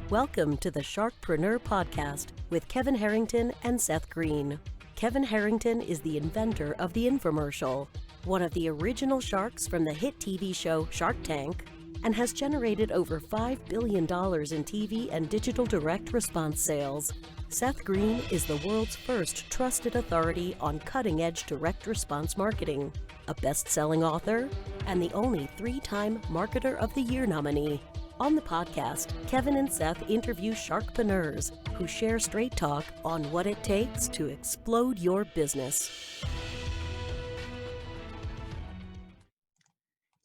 Welcome to the SharkPreneur podcast with Kevin Harrington and Seth Greene. Kevin Harrington is the inventor of the infomercial, one of the original sharks from the hit TV show Shark Tank, and has generated over $5 billion in TV and digital direct response sales. Seth Greene is the world's first trusted authority on cutting-edge direct response marketing, a best-selling author, and the only 3-time Marketer of the Year nominee. On the podcast, Kevin and Seth interview sharkpreneurs who share straight talk on what it takes to explode your business.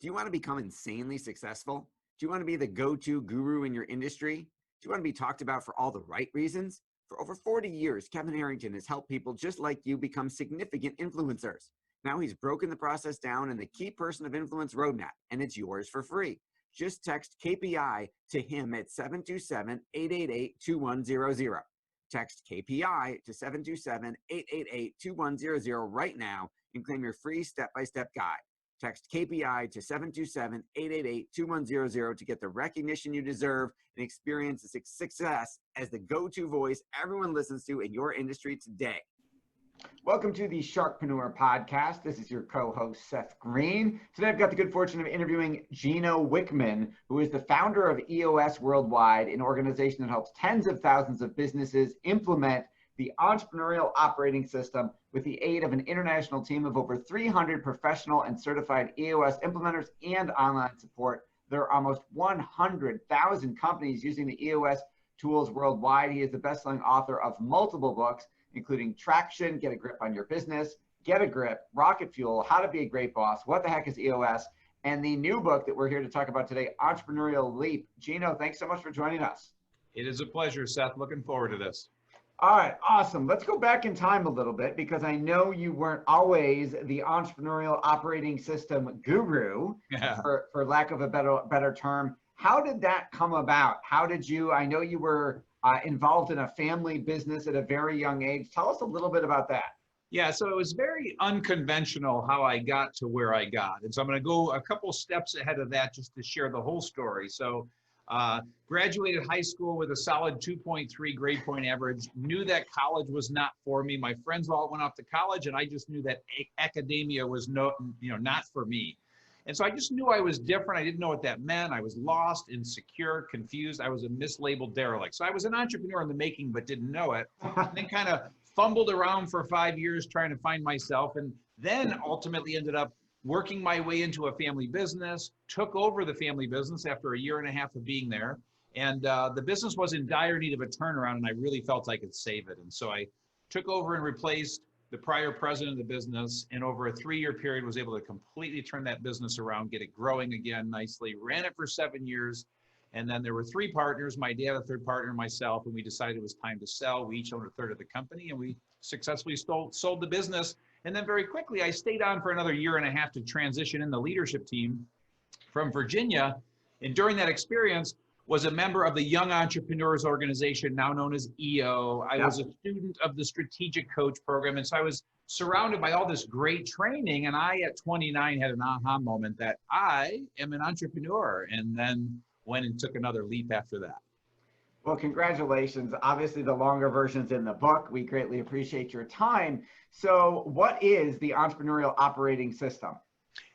Do you want to become insanely successful? Do you want to be the go-to guru in your industry? Do you want to be talked about for all the right reasons? For over 40 years, Kevin Harrington has helped people just like you become significant influencers. Now he's broken the process down in the Key Person of Influence roadmap, and it's yours for free. Just text KPI to him at 727-888-2100. Text KPI to 727-888-2100 right now and claim your free step-by-step guide. Text KPI to 727-888-2100 to get the recognition you deserve and experience the success as the go-to voice everyone listens to in your industry today. Welcome to the SharkPreneur podcast. This is your co-host, Seth Greene. Today, I've got the good fortune of interviewing Gino Wickman, who is the founder of EOS Worldwide, an organization that helps tens of thousands of businesses implement the Entrepreneurial Operating System with the aid of an international team of over 300 professional and certified EOS implementers and online support. There are almost 100,000 companies using the EOS tools worldwide. He is the best-selling author of multiple books, including Traction, Get a Grip on Your Business, Get a Grip, Rocket Fuel, How to Be a Great Boss, What the Heck is EOS, and the new book that we're here to talk about today, Entrepreneurial Leap. Gino, thanks so much for joining us. It is a pleasure, Seth. Looking forward to this. All right, awesome. Let's go back in time a little bit because I know you weren't always the entrepreneurial operating system guru, for lack of a better term. How did that come about? How did you, I know you were involved in a family business at a very young age. Tell us a little bit about that. Yeah, so it was very unconventional how I got to where I got. And so I'm going to go a couple steps ahead of that just to share the whole story. So graduated high school with a solid 2.3 grade point average, knew that college was not for me. My friends all went off to college and I just knew that academia was not for me. And so I just knew I was different. I didn't know what that meant. I was lost, insecure, confused. I was a mislabeled derelict. So I was an entrepreneur in the making, but didn't know it. And then kind of fumbled around for 5 years trying to find myself. And then ultimately ended up working my way into a family business, took over the family business after a year and a half of being there. And the business was in dire need of a turnaround, and I really felt I could save it. And so I took over and replaced the prior president of the business, and over a 3-year period was able to completely turn that business around, get it growing again nicely, ran it for 7 years. And then there were 3 partners, my dad, a third partner, and myself, and we decided it was time to sell. We each owned a third of the company, and we successfully sold the business. And then very quickly, I stayed on for another year and a half to transition in the leadership team from Virginia. And during that experience, was a member of the Young Entrepreneurs Organization, now known as EO. I was a student of the Strategic Coach Program. And so I was surrounded by all this great training. And I, at 29, had an aha moment that I am an entrepreneur, and then went and took another leap after that. Well, congratulations. Obviously, the longer version's in the book. We greatly appreciate your time. So what is the Entrepreneurial Operating System?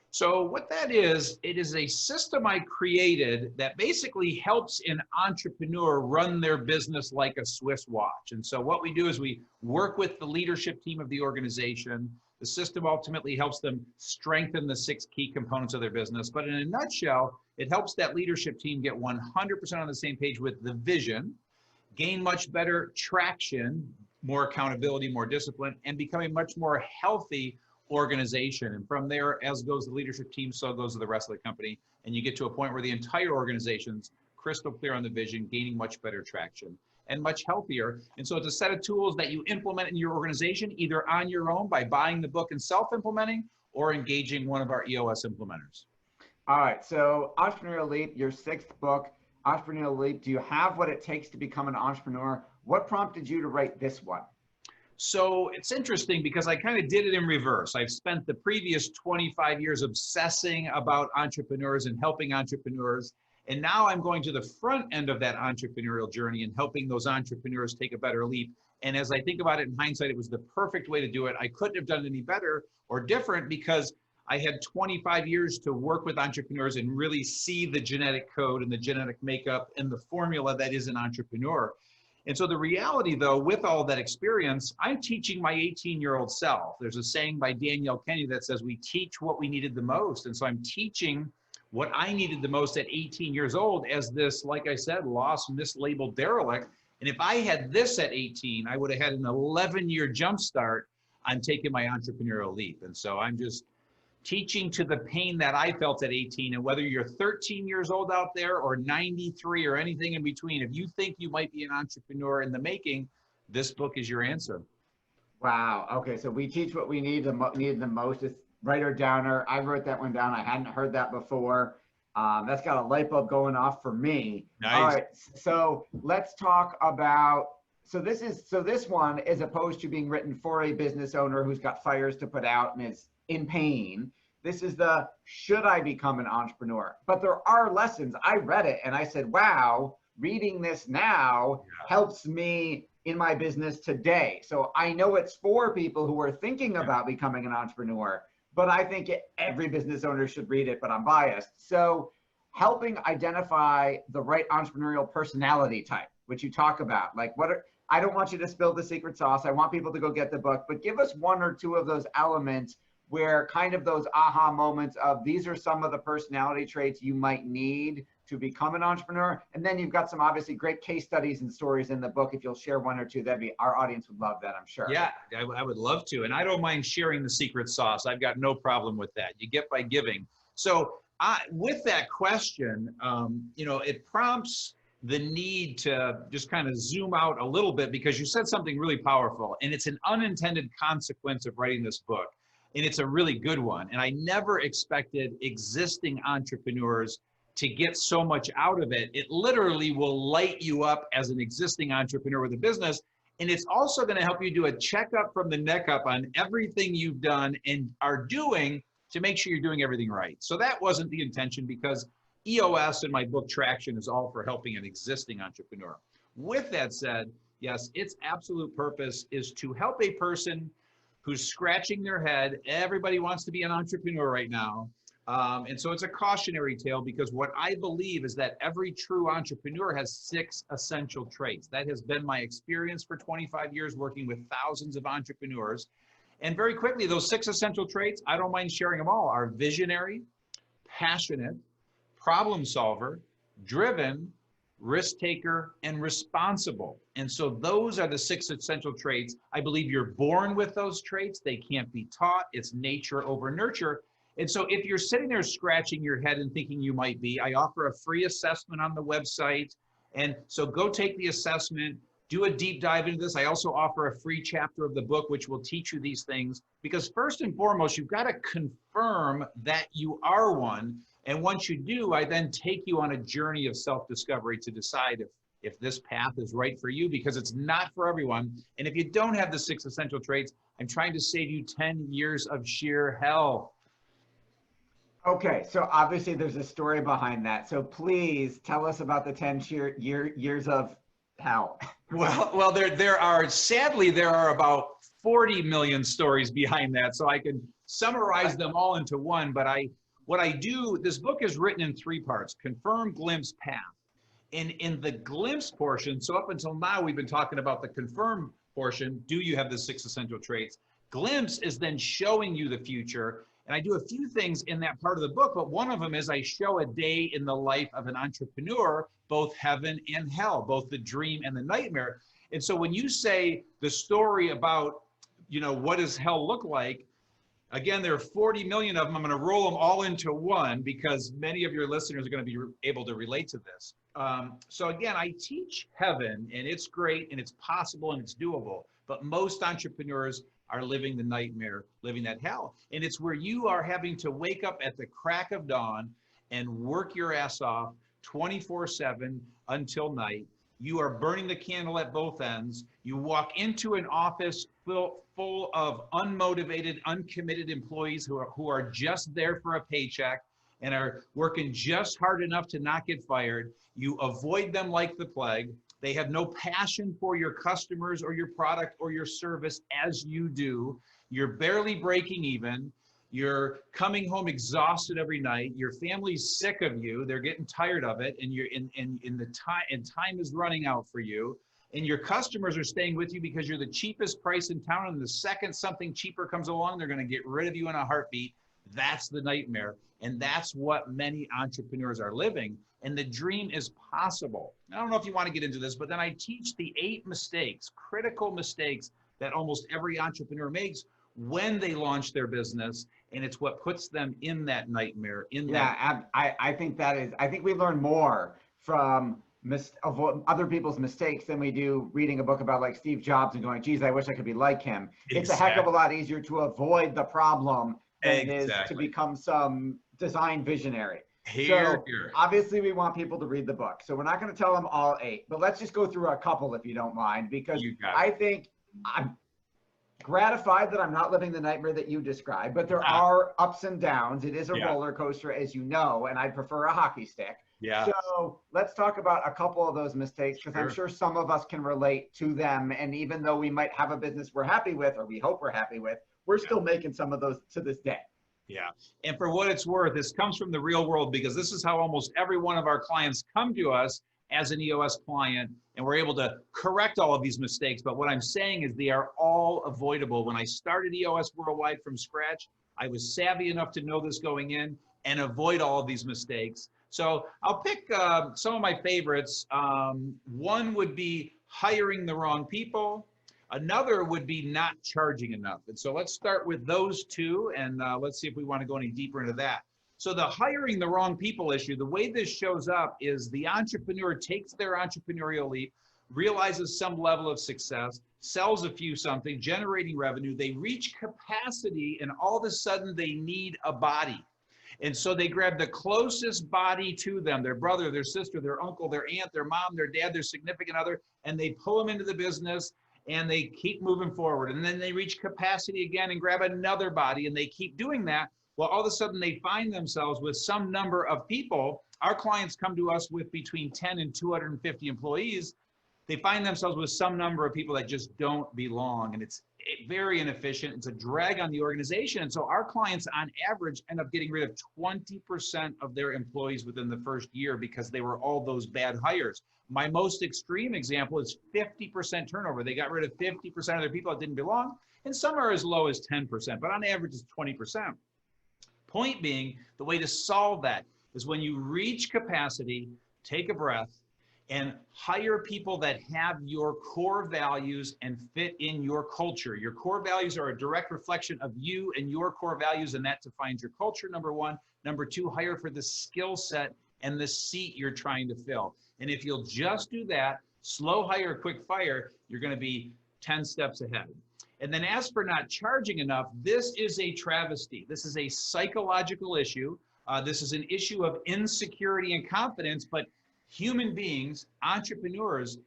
So what that is, it is a system I created that basically helps an entrepreneur run their business like a Swiss watch. And so what we do is we work with the leadership team of the organization. The system ultimately helps them strengthen the 6 key components of their business. But in a nutshell, it helps that leadership team get 100% on the same page with the vision, gain much better traction, more accountability, more discipline, and become a much more healthy organization. And from there, as goes the leadership team, so goes the rest of the company. And you get to a point where the entire organization's crystal clear on the vision, gaining much better traction and much healthier. And so it's a set of tools that you implement in your organization, either on your own by buying the book and self-implementing, or engaging one of our EOS implementers. All right, so Entrepreneurial Leap, your 6th book, Entrepreneurial Leap. Do you have what it takes to become an entrepreneur? What prompted you to write this one? So it's interesting because I kind of did it in reverse. I've spent the previous 25 years obsessing about entrepreneurs and helping entrepreneurs. And now I'm going to the front end of that entrepreneurial journey and helping those entrepreneurs take a better leap. And as I think about it in hindsight, it was the perfect way to do it. I couldn't have done it any better or different because I had 25 years to work with entrepreneurs and really see the genetic code and the genetic makeup and the formula that is an entrepreneur. And so the reality, though, with all that experience, I'm teaching my 18-year-old self. There's a saying by Danielle Kennedy that says we teach what we needed the most. And so I'm teaching what I needed the most at 18 years old as this, like I said, lost, mislabeled derelict. And if I had this at 18, I would have had an 11-year jump start on taking my entrepreneurial leap. And so I'm just teaching to the pain that I felt at 18. And whether you're 13 years old out there or 93 or anything in between, if you think you might be an entrepreneur in the making, this book is your answer. Wow. Okay. So we teach what we needed the most. It's writer downer. I wrote that one down. I hadn't heard that before. That's got a light bulb going off for me. Nice. All right. So let's talk about, so this one, as opposed to being written for a business owner who's got fires to put out and is in pain, this is the, should I become an entrepreneur? But there are lessons. I read it and I said, wow, reading this now helps me in my business today. So I know it's for people who are thinking about becoming an entrepreneur, but I think every business owner should read it, but I'm biased. So helping identify the right entrepreneurial personality type, which you talk about, like I don't want you to spill the secret sauce. I want people to go get the book, but give us one or two of those elements where kind of those aha moments of these are some of the personality traits you might need to become an entrepreneur. And then you've got some obviously great case studies and stories in the book. If you'll share one or two, our audience would love that, I'm sure. Yeah, I would love to. And I don't mind sharing the secret sauce. I've got no problem with that. You get by giving. So with that question, it prompts the need to just kind of zoom out a little bit because you said something really powerful, and it's an unintended consequence of writing this book. And it's a really good one. And I never expected existing entrepreneurs to get so much out of it. It literally will light you up as an existing entrepreneur with a business. And it's also going to help you do a checkup from the neck up on everything you've done and are doing to make sure you're doing everything right. So that wasn't the intention, because EOS and my book Traction is all for helping an existing entrepreneur. With that said, yes, its absolute purpose is to help a person who's scratching their head. Everybody wants to be an entrepreneur right now. And so it's a cautionary tale, because what I believe is that every true entrepreneur has 6 essential traits. That has been my experience for 25 years working with thousands of entrepreneurs. And very quickly, those 6 essential traits, I don't mind sharing them all, are visionary, passionate, problem solver, driven, risk taker, and responsible. And so those are the 6 essential traits. I believe you're born with those traits. They can't be taught. It's nature over nurture. And so if you're sitting there scratching your head and thinking you might be, I offer a free assessment on the website. And so go take the assessment, do a deep dive into this. I also offer a free chapter of the book, which will teach you these things, because first and foremost, you've got to confirm that you are one. And once you do, I then take you on a journey of self-discovery to decide if this path is right for you, because it's not for everyone. And if you don't have the 6 essential traits, I'm trying to save you 10 years of sheer hell. Okay, so obviously there's a story behind that. So please tell us about the 10 years of hell. Well, there are about 40 million stories behind that. So I can summarize them all into one, but what I do, this book is written in 3 parts: confirm, glimpse, path. And in the glimpse portion, so up until now, we've been talking about the confirm portion. Do you have the 6 essential traits? Glimpse is then showing you the future. And I do a few things in that part of the book, but one of them is I show a day in the life of an entrepreneur, both heaven and hell, both the dream and the nightmare. And so when you say the story about, what does hell look like? Again, there are 40 million of them. I'm going to roll them all into one, because many of your listeners are going to be able to relate to this. So again, I teach heaven, and it's great, and it's possible, and it's doable. But most entrepreneurs are living the nightmare, living that hell. And it's where you are having to wake up at the crack of dawn and work your ass off 24/7 until night. You are burning the candle at both ends. You walk into an office full of unmotivated, uncommitted employees who are just there for a paycheck. and are working just hard enough to not get fired. You avoid them like the plague. They have no passion for your customers or your product or your service as you do. You're barely breaking even. You're coming home exhausted every night. Your family's sick of you. They're getting tired of it, and you're time is running out for you. And your customers are staying with you because you're the cheapest price in town. And the second something cheaper comes along, they're going to get rid of you in a heartbeat. That's the nightmare. And that's what many entrepreneurs are living. And the dream is possible. I don't know if you want to get into this, but then I teach the 8 mistakes, critical mistakes that almost every entrepreneur makes when they launch their business. And it's what puts them in that nightmare. I think we learn more from of other people's mistakes than we do reading a book about like Steve Jobs and going, geez, I wish I could be like him. Exactly. It's a heck of a lot easier to avoid the problem than it is to become some design visionary. Here. Obviously we want people to read the book. So we're not going to tell them all 8, but let's just go through a couple if you don't mind, because I think I'm gratified that I'm not living the nightmare that you described, but there are ups and downs. It is a roller coaster, as you know, and I prefer a hockey stick. Yeah. So let's talk about a couple of those mistakes, because I'm sure some of us can relate to them. And even though we might have a business we're happy with, or we hope we're happy with, we're still making some of those to this day. Yeah. And for what it's worth, this comes from the real world, because this is how almost every one of our clients come to us as an EOS client, and we're able to correct all of these mistakes. But what I'm saying is they are all avoidable. When I started EOS Worldwide from scratch, I was savvy enough to know this going in and avoid all of these mistakes. So I'll pick some of my favorites. One would be hiring the wrong people. Another would be not charging enough. And so let's start with those 2, and let's see if we want to go any deeper into that. So the hiring the wrong people issue, the way this shows up is the entrepreneur takes their entrepreneurial leap, realizes some level of success, sells a few something, generating revenue. They reach capacity, and all of a sudden they need a body. And so they grab the closest body to them, their brother, their sister, their uncle, their aunt, their mom, their dad, their significant other, and they pull them into the business, and they keep moving forward. And then they reach capacity again and grab another body, and they keep doing that. Well, all of a sudden they find themselves with some number of people. Our clients come to us with between 10 and 250 employees. They find themselves with some number of people that just don't belong, and it's very inefficient. It's a drag on the organization. And so our clients on average end up getting rid of 20% of their employees within the first year because they were all those bad hires. My most extreme example is 50% turnover. They got rid of 50% of their people that didn't belong, and some are as low as 10%, but on average it's 20%. Point being, the way to solve that is when you reach capacity, take a breath, and hire people that have your core values and fit in your culture. Your core values are a direct reflection of you and your core values, and that defines your culture, number 1. Number 2, hire for the skill set and the seat you're trying to fill. And if you'll just do that, slow hire, quick fire, you're going to be 10 steps ahead. And then as for not charging enough, this is a travesty. This is a psychological issue. This is an issue of insecurity and confidence, but human beings, entrepreneurs,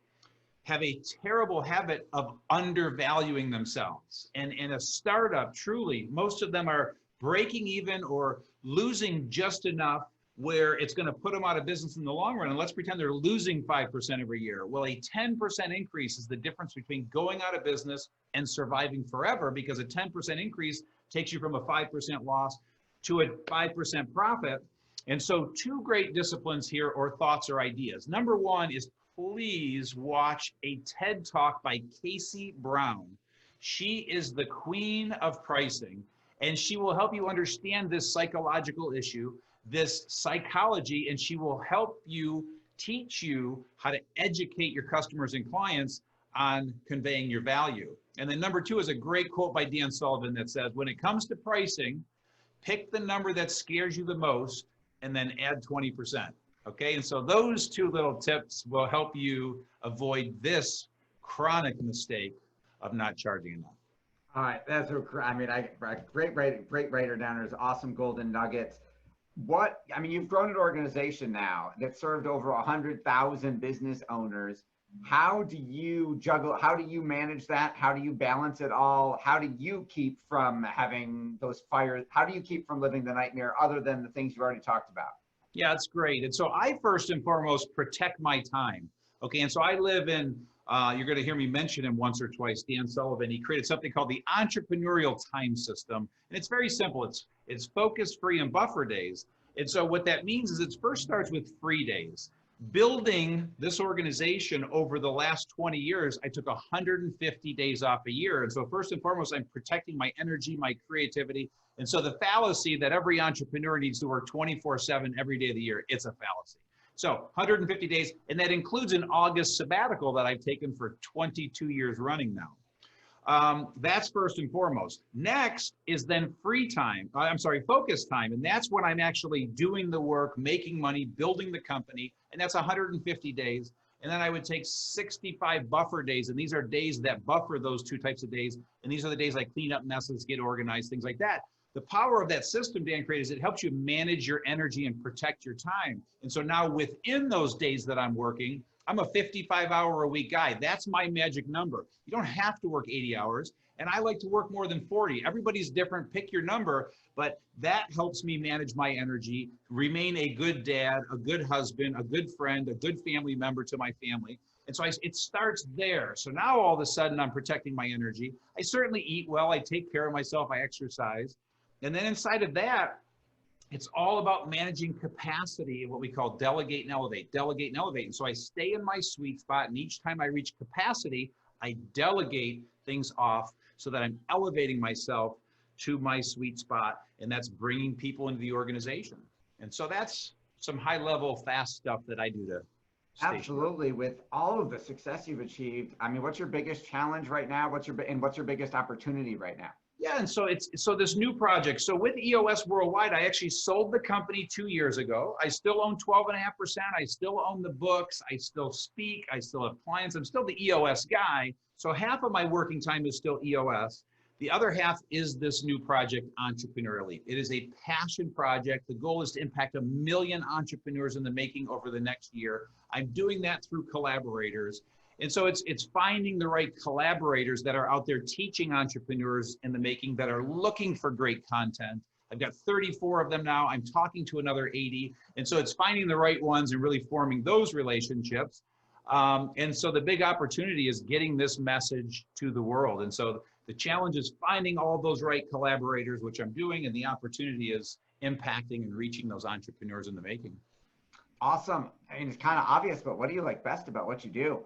have a terrible habit of undervaluing themselves. And in a startup, truly, most of them are breaking even or losing just enough where it's going to put them out of business in the long run. And let's pretend they're losing 5% every year. Well, a 10% increase is the difference between going out of business and surviving forever, because a 10% increase takes you from a 5% loss to a 5% profit. And so 2 great disciplines here, or thoughts or ideas. Number 1 is please watch a TED Talk by Casey Brown. She is the queen of pricing, and she will help you understand this psychological issue, this psychology, and she will help you, teach you how to educate your customers and clients on conveying your value. And then number 2 is a great quote by Dan Sullivan that says, when it comes to pricing, pick the number that scares you the most and then add 20%. Okay, and so those 2 little tips will help you avoid this chronic mistake of not charging enough. All right, that's great writer down. There's awesome golden nuggets. you've grown an organization now that served over 100,000 business owners. How do you juggle? How do you manage that? How do you balance it all? How do you keep from having those fires? How do you keep from living the nightmare other than the things you already talked about? Yeah, that's great. And so I first and foremost protect my time. Okay, and so I live in, you're going to hear me mention him once or twice, Dan Sullivan. He created something called the Entrepreneurial Time System. And it's very simple. It's focus, free, and buffer days. And so what that means is it first starts with free days. Building this organization over the last 20 years, I took 150 days off a year. And so first and foremost, I'm protecting my energy, my creativity. And so the fallacy that every entrepreneur needs to work 24/7 every day of the year, it's a fallacy. So 150 days, and that includes an August sabbatical that I've taken for 22 years running now. That's first and foremost. Next is then focus time. And that's when I'm actually doing the work, making money, building the company. And that's 150 days. And then I would take 65 buffer days. And these are days that buffer those two types of days. And these are the days I clean up messes, get organized, things like that. The power of that system, Dan created, is it helps you manage your energy and protect your time. And so now within those days that I'm working, I'm a 55-hour-a-week guy. That's my magic number. You don't have to work 80 hours, and I like to work more than 40. Everybody's different. Pick your number, but that helps me manage my energy, remain a good dad, a good husband, a good friend, a good family member to my family. And so it starts there. So now all of a sudden I'm protecting my energy. I certainly eat well. I take care of myself. I exercise. And then inside of that, it's all about managing capacity, what we call delegate and elevate, delegate and elevate. And so I stay in my sweet spot, and each time I reach capacity, I delegate things off so that I'm elevating myself to my sweet spot, and that's bringing people into the organization. And so that's some high-level, fast stuff that I do to stay Absolutely. With all of the success you've achieved, I mean, what's your biggest challenge right now? What's your biggest opportunity right now? Yeah, and so so this new project. So with EOS Worldwide, I actually sold the company 2 years ago. I still own 12.5%. I still own the books. I still speak. I still have clients. I'm still the EOS guy. So half of my working time is still EOS. The other half is this new project, Entrepreneurial Leap. It is a passion project. The goal is to impact 1 million entrepreneurs in the making over the next year. I'm doing that through collaborators. And so it's finding the right collaborators that are out there teaching entrepreneurs in the making that are looking for great content. I've got 34 of them now. I'm talking to another 80. And so it's finding the right ones and really forming those relationships. And so the big opportunity is getting this message to the world. And so the challenge is finding all those right collaborators, which I'm doing, and the opportunity is impacting and reaching those entrepreneurs in the making. Awesome. I mean, it's kind of obvious, but what do you like best about what you do?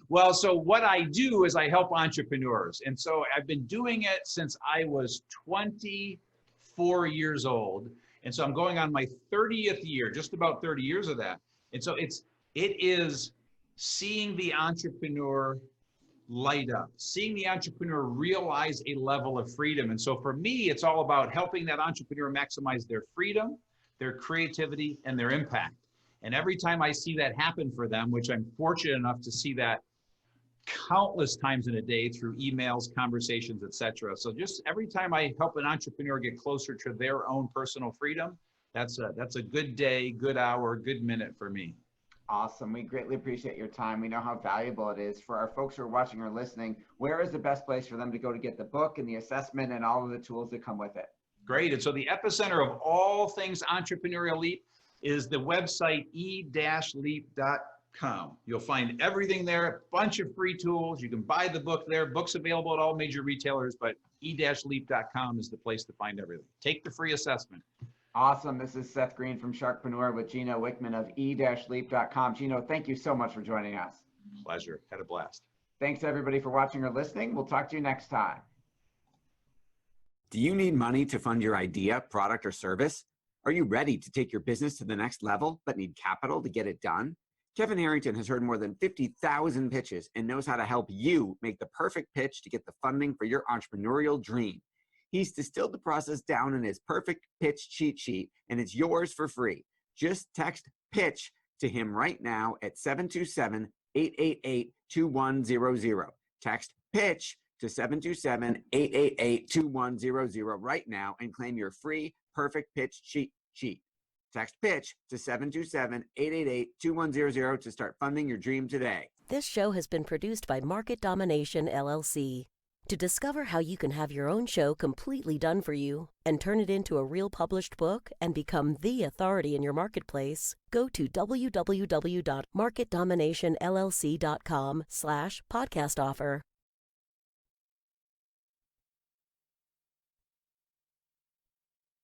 Well, so what I do is I help entrepreneurs. And so I've been doing it since I was 24 years old. And so I'm going on my 30th year, just about 30 years of that. And so it is seeing the entrepreneur light up, seeing the entrepreneur realize a level of freedom. And so for me, it's all about helping that entrepreneur maximize their freedom, their creativity, and their impact. And every time I see that happen for them, which I'm fortunate enough to see that countless times in a day through emails, conversations, etc. So just every time I help an entrepreneur get closer to their own personal freedom, that's a good day, good hour, good minute for me. Awesome. We greatly appreciate your time. We know how valuable it is. For our folks who are watching or listening, where is the best place for them to go to get the book and the assessment and all of the tools that come with it? Great. And so the epicenter of all things Entrepreneurial Leap is the website e-leap.com. You'll find everything there, a bunch of free tools. You can buy the book there. Books available at all major retailers, but e-leap.com is the place to find everything. Take the free assessment. Awesome. This is Seth Greene from SharkPreneur with Gino Wickman of e-leap.com. Gino, thank you so much for joining us. Pleasure. Had a blast. Thanks everybody for watching or listening. We'll talk to you next time. Do you need money to fund your idea, product, or service? Are you ready to take your business to the next level but need capital to get it done? Kevin Harrington has heard more than 50,000 pitches and knows how to help you make the perfect pitch to get the funding for your entrepreneurial dream. He's distilled the process down in his perfect pitch cheat sheet, and it's yours for free. Just text PITCH to him right now at 727-888-2100. Text PITCH to 727-888-2100 right now and claim your free perfect pitch cheat sheet. Text PITCH to 727-888-2100 to start funding your dream today. This show has been produced by Market Domination, LLC. To discover how you can have your own show completely done for you and turn it into a real published book and become the authority in your marketplace, go to www.marketdominationllc.com/podcast offer.